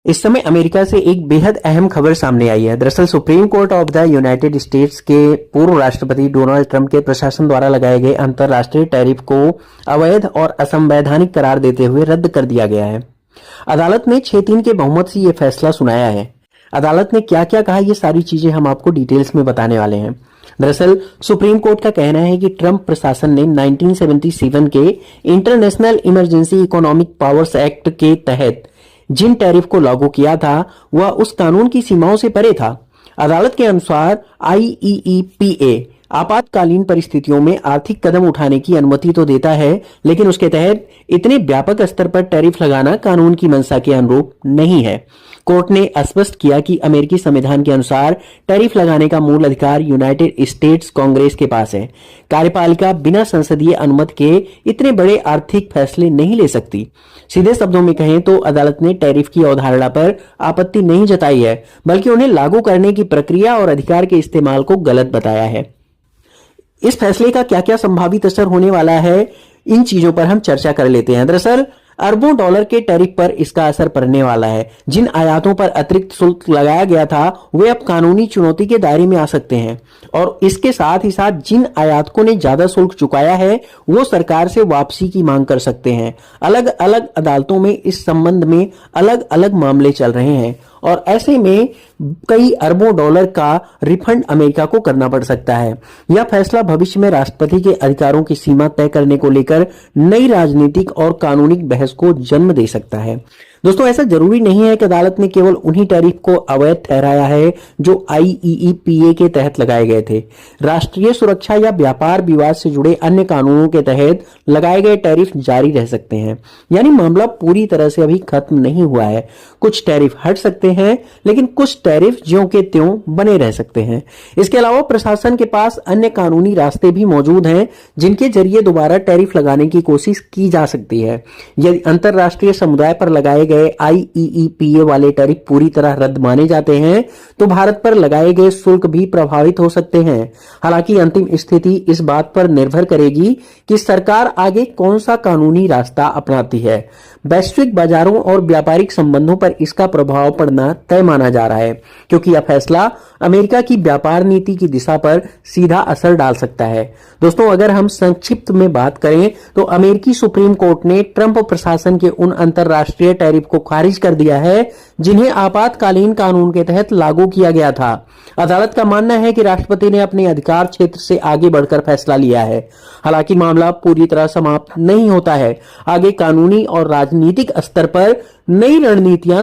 इस समय अमेरिका से एक बेहद अहम खबर सामने आई है। दरअसल supreme court of the United states के पूर्व राष्ट्रपति डोनाल्ड ट्रंप के प्रशासन द्वारा लगाए गए अंतर्राष्ट्रीय टैरिफ को अवैध और असंवैधानिक करार देते हुए रद्द कर दिया गया है। अदालत ने 6-3 के बहुमत से यह फैसला सुनाया है। अदालत ने क्या क्या कहा, ये सारी चीजें हम आपको डिटेल्स में बताने वाले हैं। दरअसल सुप्रीम कोर्ट का कहना है कि ट्रंप प्रशासन ने 1977 के international emergency economic powers act के तहत जिन टैरिफ को लागू किया था वह उस कानून की सीमाओं से परे था। अदालत के अनुसार IEEPA आपातकालीन परिस्थितियों में आर्थिक कदम उठाने की अनुमति तो देता है, लेकिन उसके तहत इतने व्यापक स्तर पर टैरिफ लगाना कानून की मंशा के अनुरूप नहीं है। कोर्ट ने स्पष्ट किया कि अमेरिकी संविधान के अनुसार टैरिफ लगाने का मूल अधिकार यूनाइटेड स्टेट्स कांग्रेस के पास है। कार्यपालिका बिना संसदीय अनुमति के इतने बड़े आर्थिक फैसले नहीं ले सकती। सीधे शब्दों में कहें तो अदालत ने टैरिफ की अवधारणा पर आपत्ति नहीं जताई है, बल्कि उन्हें लागू करने की प्रक्रिया और अधिकार के इस्तेमाल को गलत बताया है। इस फैसले का क्या क्या संभावित असर होने वाला है, इन चीजों पर हम चर्चा कर लेते हैं। दरअसल अरबों डॉलर के टैरिफ पर इसका असर पड़ने वाला है। जिन आयातों पर अतिरिक्त शुल्क लगाया गया था वे अब कानूनी चुनौती के दायरे में आ सकते हैं, और इसके साथ ही साथ जिन आयातकों ने ज्यादा शुल्क चुकाया है वो सरकार से वापसी की मांग कर सकते हैं। अलग अलग अदालतों में इस संबंध में अलग अलग मामले चल रहे हैं, और ऐसे में कई अरबों डॉलर का रिफंड अमेरिका को करना पड़ सकता है। यह फैसला भविष्य में राष्ट्रपति के अधिकारों की सीमा तय करने को लेकर नई राजनीतिक और कानूनी बहस को जन्म दे सकता है। दोस्तों, ऐसा जरूरी नहीं है कि अदालत ने केवल उन्हीं टैरिफ को अवैध ठहराया है जो IEEPA के तहत लगाए गए थे। राष्ट्रीय सुरक्षा या व्यापार विवाद से जुड़े अन्य कानूनों के तहत लगाए गए टैरिफ जारी रह सकते हैं। यानी मामला पूरी तरह से अभी खत्म नहीं हुआ है। कुछ टैरिफ हट सकते हैं, लेकिन कुछ टैरिफ ज्यों के त्यों बने रह सकते हैं। इसके अलावा प्रशासन के पास अन्य कानूनी रास्ते भी मौजूद हैं जिनके जरिए दोबारा टैरिफ लगाने की कोशिश की जा सकती है। यदि अंतरराष्ट्रीय समुदाय पर लगाए गए IEEPA वाले टैरिफ पूरी तरह रद्द माने जाते हैं तो भारत पर लगाए गए शुल्क भी प्रभावित हो सकते हैं। हालांकि अंतिम स्थिति इस बात पर निर्भर करेगी कि सरकार आगे कौन सा कानूनी रास्ता अपनाती है। वैश्विक बाजारों और व्यापारिक संबंधों पर इसका प्रभाव पड़ना तय माना जा रहा है, क्योंकि यह फैसला अमेरिका की व्यापार नीति की दिशा पर सीधा असर डाल सकता है। दोस्तों, अगर हम संक्षिप्त में बात करें तो अमेरिकी सुप्रीम कोर्ट ने ट्रंप प्रशासन के उन अंतरराष्ट्रीय टैरिफ को खारिज कर दिया है जिन्हें आपातकालीन कानून के तहत लागू किया गया था। अदालत का मानना है कि राष्ट्रपति ने अपने अधिकार क्षेत्र से आगे बढ़कर फैसला लिया है। हालांकि मामला पूरी तरह समाप्त नहीं होता है। आगे कानूनी और राजनीतिक स्तर पर नई रणनीतियां